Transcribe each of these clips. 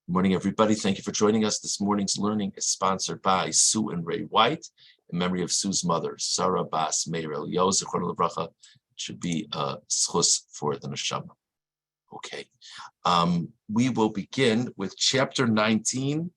Good morning, everybody. Thank you for joining us. This morning's learning is sponsored by Sue and Ray White in memory of Sue's mother, Sarah Bas Meir Elio, Zichron Lebracha. Should be a schus for the neshama. Okay. We will begin with chapter 19,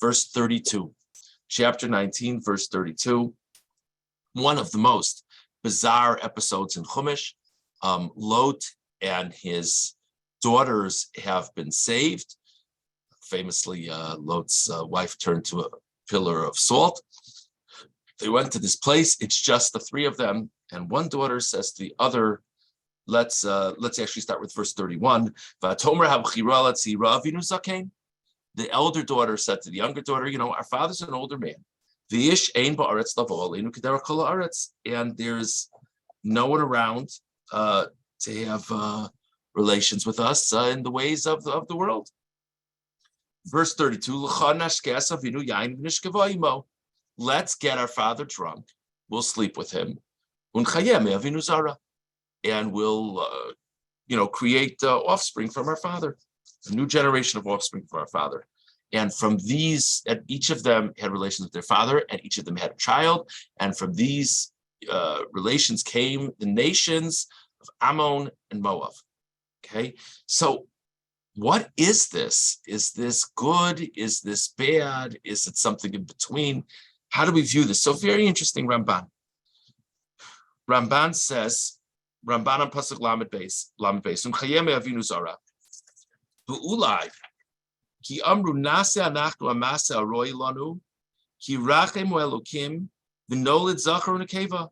verse 32. Chapter 19, verse 32. One of the most bizarre episodes in Chumash. Lot and his daughters have been saved. Famously, Lot's wife turned to a pillar of salt. They went to this place. It's just the three of them, and one daughter says to the other, let's actually start with verse 31. The elder daughter said to the younger daughter, our father's an older man. And there's no one around to have relations with us in the ways of the world. Verse 32, let's get our father drunk. We'll sleep with him. And we'll, create offspring from our father, a new generation of offspring from our father. And from these, and each of them had relations with their father, and each of them had a child. And from these relations came the nations of Ammon and Moab. Okay, so what is this? Is this good? Is this bad? Is it something in between? How do we view this? So very interesting, Ramban. Ramban says, Ramban on Pasuk Lamed Beis, Umchayem Avinu Zara, U'ulai, Ki Amru Nase Anachnu Amase Aroi Lanu, Ki Rachem Elokim, V'nolid Zachar Nekeva,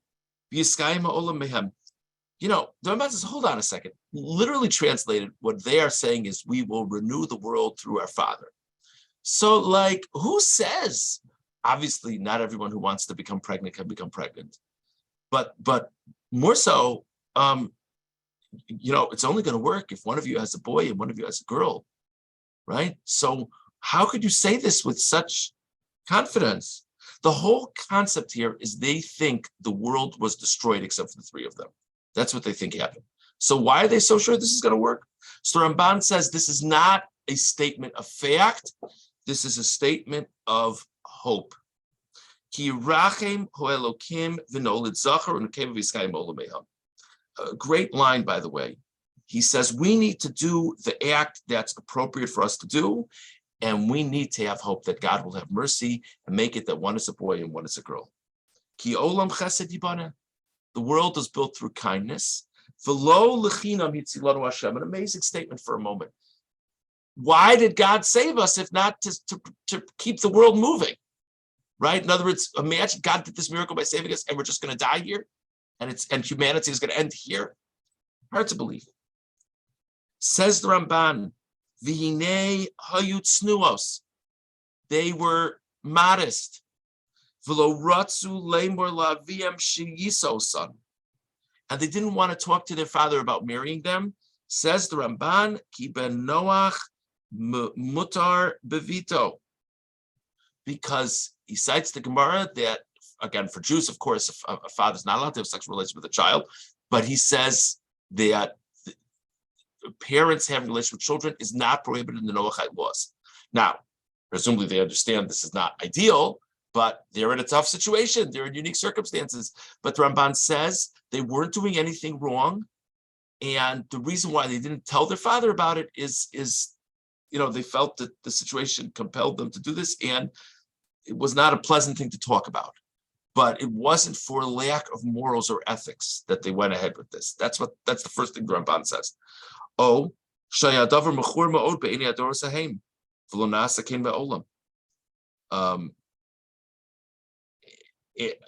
V'yiskayim Ha'olam Mehem. The Ramban says, hold on a second. Literally translated, what they are saying is, we will renew the world through our Father. So, who says? Obviously, not everyone who wants to become pregnant can become pregnant. But more so, it's only going to work if one of you has a boy and one of you has a girl, right? So how could you say this with such confidence? The whole concept here is they think the world was destroyed except for the three of them. That's what they think happened. So why are they so sure this is going to work? So Ramban says this is not a statement of fact. This is a statement of hope. Ki rachem hoelokim v'nolid zachar u'nekeva v'yiskayim olam mehem. A great line, by the way. He says we need to do the act that's appropriate for us to do, and we need to have hope that God will have mercy and make it that one is a boy and one is a girl. Ki olam chesed yibana. The world is built through kindness. V'lo lechinam hitzilanu Hashem. An amazing statement for a moment. Why did God save us if not to keep the world moving? Right? In other words, imagine God did this miracle by saving us and we're just going to die here, and humanity is going to end here. Hard to believe. Says the Ramban, V'hinei hayut snuos. They were modest. V'lo ratzu leimor la'aviem sheyisosan. And they didn't want to talk to their father about marrying them. Says the Ramban, Ki ben Noach mutar bevito. Because he cites the Gemara that, again, for Jews, of course, a father's not allowed to have sexual relations with a child, but he says that parents having relations with children is not prohibited in the Noachite laws. Now, presumably they understand this is not ideal, but they're in a tough situation. They're in unique circumstances. But the Ramban says they weren't doing anything wrong. And the reason why they didn't tell their father about it is they felt that the situation compelled them to do this, and it was not a pleasant thing to talk about. But it wasn't for lack of morals or ethics that they went ahead with this. That's the first thing the Ramban says. Oh, shayadavar mechur ma'od be'eni adoros hahem v'lo na'asa ken be'olam.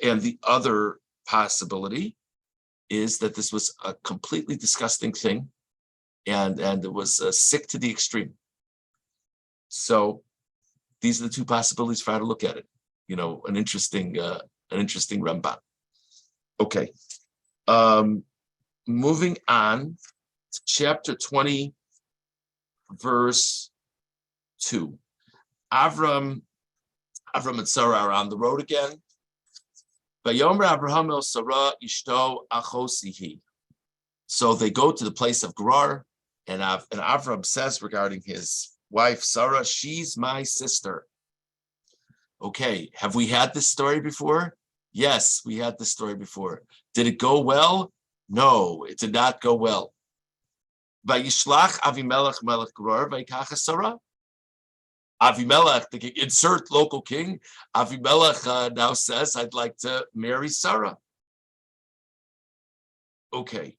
And the other possibility is that this was a completely disgusting thing, and it was sick to the extreme. So these are the two possibilities for how to look at it. An interesting Ramban. Okay. Moving on to chapter 20, verse 2. Avram and Sarah are on the road again. Vayomer Avraham el Sarah ishto achosihi. So they go to the place of Gerar, and Avram says regarding his wife Sarah, she's my sister. Okay, have we had this story before? Yes, we had this story before. Did it go well? No, it did not go well. Vayishlach Avimelech melech Geror vayikacha Sarah. Avimelech, the king, insert local king. Avimelech now says, I'd like to marry Sarah. Okay.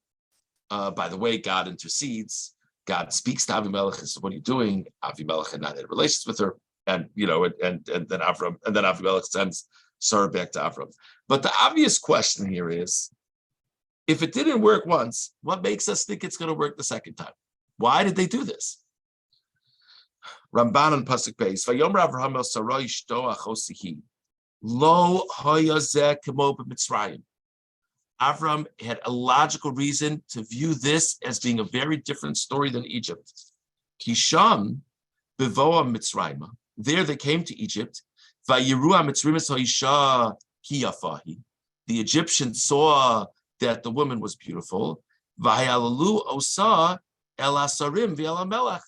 By the way, God intercedes. God speaks to Avimelech and says, what are you doing? Avimelech had not had relations with her. And then Avimelech sends Sarah back to Avram. But the obvious question here is, if it didn't work once, what makes us think it's going to work the second time? Why did they do this? Ramban on Pasuk Beis, Vayomer Avraham el Sarai shto achosihi, lo hayazeh kemo b'Mitzrayim. Avram had a logical reason to view this as being a very different story than Egypt. Kisham bevoa Mitzrayim. There they came to Egypt. Vayiru Mitzrimis ha'isha ki yafahi. The Egyptians saw that the woman was beautiful. Vayalalu osa el asarim v'el melech.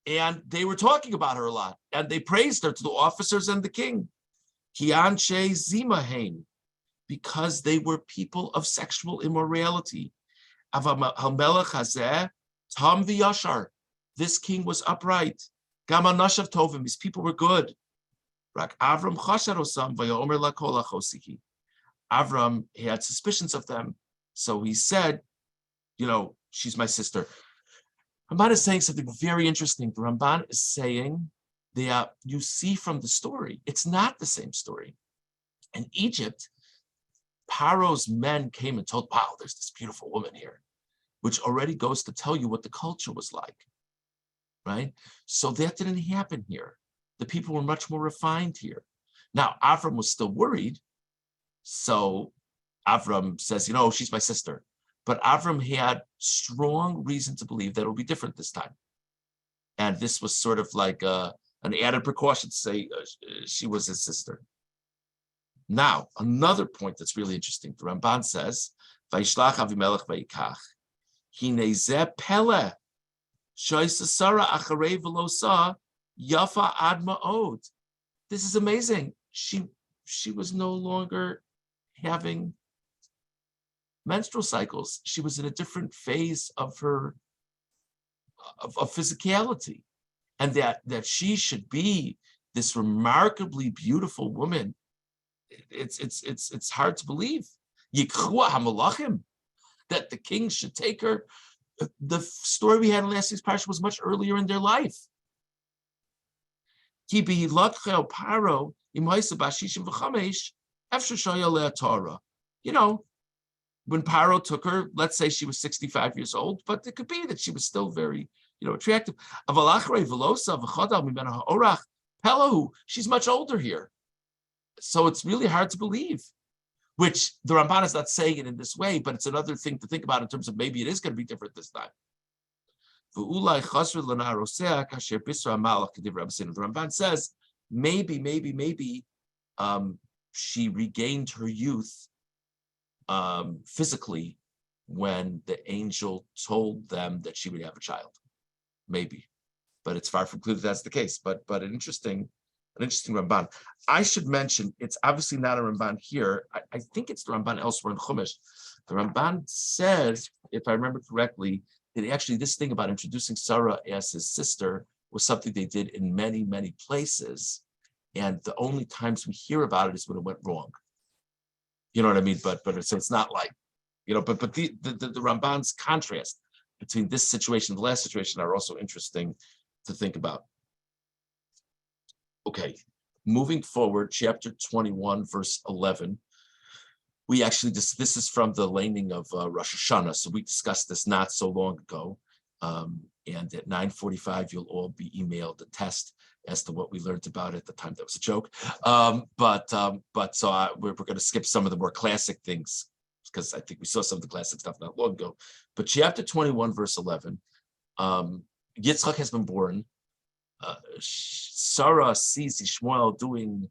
And they were talking about her a lot, and they praised her to the officers and the king. Kianche zimahain, because they were people of sexual immorality. Hamelech hazeh tam v'yashar. This king was upright. Gam anashav tovim. His people were good. Rak Avram chashar osam vayomer lakol achosihi. Avram had suspicions of them, so he said, she's my sister. Ramban is saying something very interesting. The Ramban is saying that you see from the story, it's not the same story. In Egypt, Paro's men came and told, wow, there's this beautiful woman here, which already goes to tell you what the culture was like, right? So that didn't happen here. The people were much more refined here. Now, Avram was still worried. So Avram says, she's my sister. But Avram had strong reason to believe that it will be different this time. And this was sort of like an added precaution to say she was his sister. Now, another point that's really interesting. The Ramban says, Vayishlach Avimelech vayikach, hinezeh pele, shoysa Sarah acharei v'lo sa, yafa ad ma'od. This is amazing. She was no longer having menstrual cycles. She was in a different phase of her of physicality, and that she should be this remarkably beautiful woman. It's hard to believe. Yikchua hamalachim, that the king should take her. The story we had in last week's parsha was much earlier in their life. Paro when Paro took her, let's say she was 65 years old, but it could be that she was still very, attractive. She's much older here. So it's really hard to believe, which the Ramban is not saying it in this way, but it's another thing to think about in terms of maybe it is going to be different this time. The Ramban says, maybe she regained her youth physically when the angel told them that she would have a child. Maybe, but it's far from clear that that's the case. But an interesting Ramban. I should mention, it's obviously not a Ramban here. I think it's the Ramban elsewhere in Chumash. The Ramban says, if I remember correctly, that actually this thing about introducing Sarah as his sister was something they did in many, many places. And the only times we hear about it is when it went wrong. You know what I mean? But it's not like, but the Ramban's contrast between this situation and the last situation are also interesting to think about. Okay, moving forward, chapter 21, verse 11. We actually, this is from the laning of Rosh Hashanah, so we discussed this not so long ago. And at 9:45, you'll all be emailed a test as to what we learned about it at the time. That was a joke. But we're going to skip some of the more classic things because I think we saw some of the classic stuff not long ago. But chapter 21, verse 11, Yitzchak has been born. Sarah sees Ishmael doing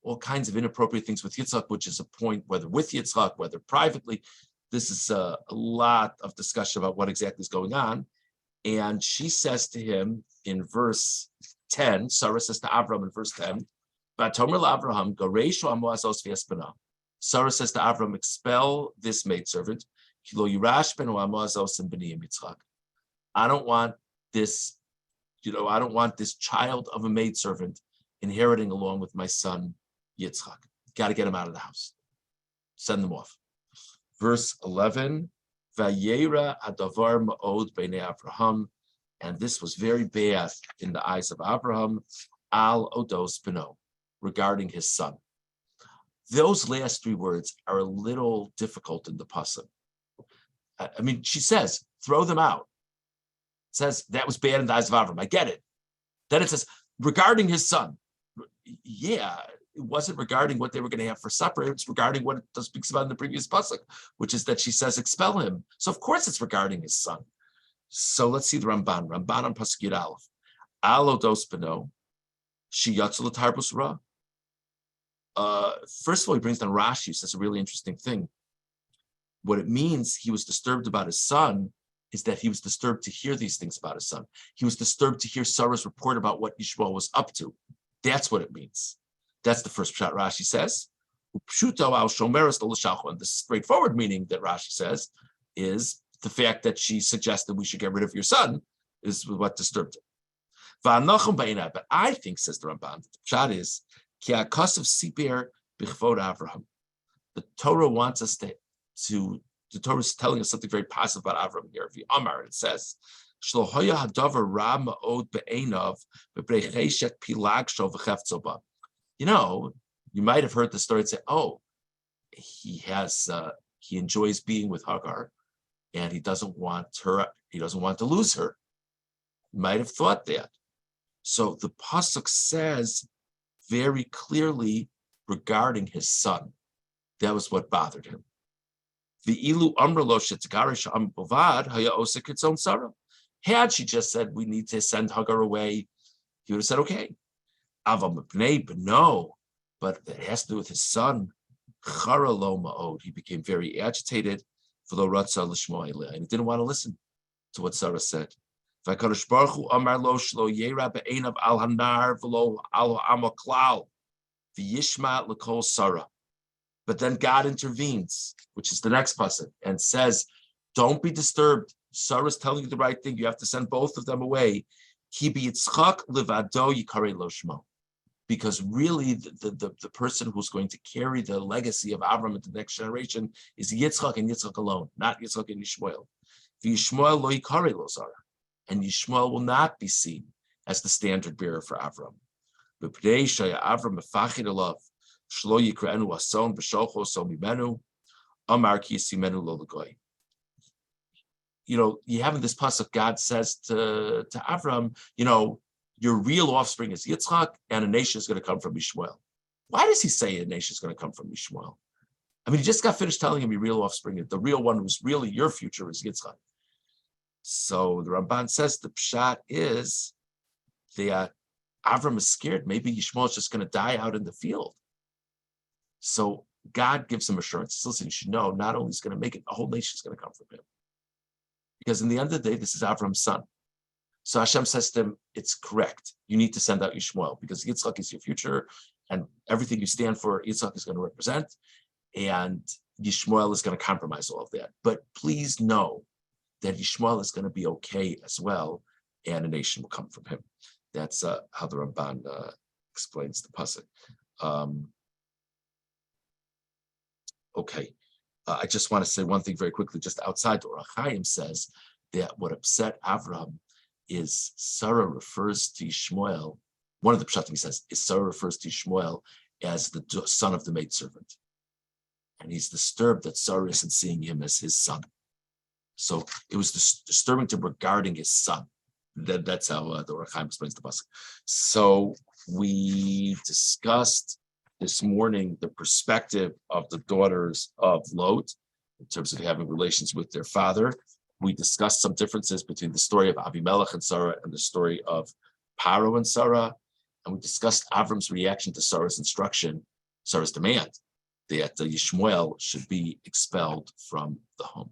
all kinds of inappropriate things with Yitzchak, which is a point, whether with Yitzchak, whether privately. This is a lot of discussion about what exactly is going on. And she says to him in verse 10, Sarah says to Avram in verse 10, Sarah says to Avram, expel this maidservant. I don't want this, I don't want this child of a maidservant inheriting along with my son Yitzchak. Got to get him out of the house. Send them off. Verse 11, Vayera hadavar ma'od b'nei Avraham, and this was very bad in the eyes of Abraham, al odos beno, regarding his son. Those last three words are a little difficult in the pasuk. I mean, she says, throw them out. It says, that was bad in the eyes of Abraham. I get it. Then it says, regarding his son. Yeah, it wasn't regarding what they were going to have for supper. It's regarding what it speaks about in the previous pasuk, which is that she says, expel him. So of course it's regarding his son. So let's see the Ramban. Ramban on pasuk Yud Aleph. Alo dos beno, she yatzul tarbus ra. First of all, he brings down Rashi, says a really interesting thing. What it means, he was disturbed about his son, is that he was disturbed to hear these things about his son. He was disturbed to hear Sarah's report about what Yishmael was up to. That's what it means. That's the first shot Rashi says. And the straightforward meaning that Rashi says is the fact that she suggested we should get rid of your son is what disturbed him. But I think, says the Ramban, the shot is the Torah wants us to the Torah is telling us something very positive about Avram here. If you Amar, it says, you might have heard the story and say, oh, he enjoys being with Hagar and he doesn't want to lose her. You might have thought that. So the pasuk says very clearly regarding his son. That was what bothered him. Had she just said, we need to send Hagar away, he would have said, okay. But no, but it has to do with his son. He became very agitated and he didn't want to listen to what Sarah said. But then God intervenes, which is the next pasuk, and says, don't be disturbed. Sarah's telling you the right thing. You have to send both of them away. Because really the person who's going to carry the legacy of Avram into the next generation is Yitzchak and Yitzchak alone, not Yitzchak and Yishmael. And Yishmael will not be seen as the standard bearer for Avram. You have in this pasuk, God says to Avram, your real offspring is Yitzchak, and a nation is going to come from Yishmael. Why does he say a nation is going to come from Yishmael? I mean, he just got finished telling him your real offspring, the real one who's really your future is Yitzchak. So the Ramban says the pshat is that Avram is scared. Maybe Yishmael is just going to die out in the field. So God gives him assurance. Listen, you should know, not only is going to make it, the whole nation is going to come from him. Because in the end of the day, this is Avram's son. So Hashem says to him, it's correct. You need to send out Yishmael because Yitzchak is your future and everything you stand for, Yitzchak is going to represent. And Yishmael is going to compromise all of that. But please know that Yishmael is going to be okay as well, and a nation will come from him. That's how the Ramban explains the pasuk. Okay, I just want to say one thing very quickly, just outside. The Orach Chaim says that what upset Avram is Sarah refers to Yishmael. One of the pshatim he says is Sarah refers to Yishmael as the son of the maidservant, and he's disturbed that Sarah isn't seeing him as his son. So it was disturbing to him regarding his son. That's how the Orach Chaim explains the pasuk. So we discussed this morning the perspective of the daughters of Lot in terms of having relations with their father. We discussed some differences between the story of Abimelech and Sarah and the story of Paro and Sarah. And we discussed Avram's reaction to Sarah's instruction, Sarah's demand that Yishmael should be expelled from the home.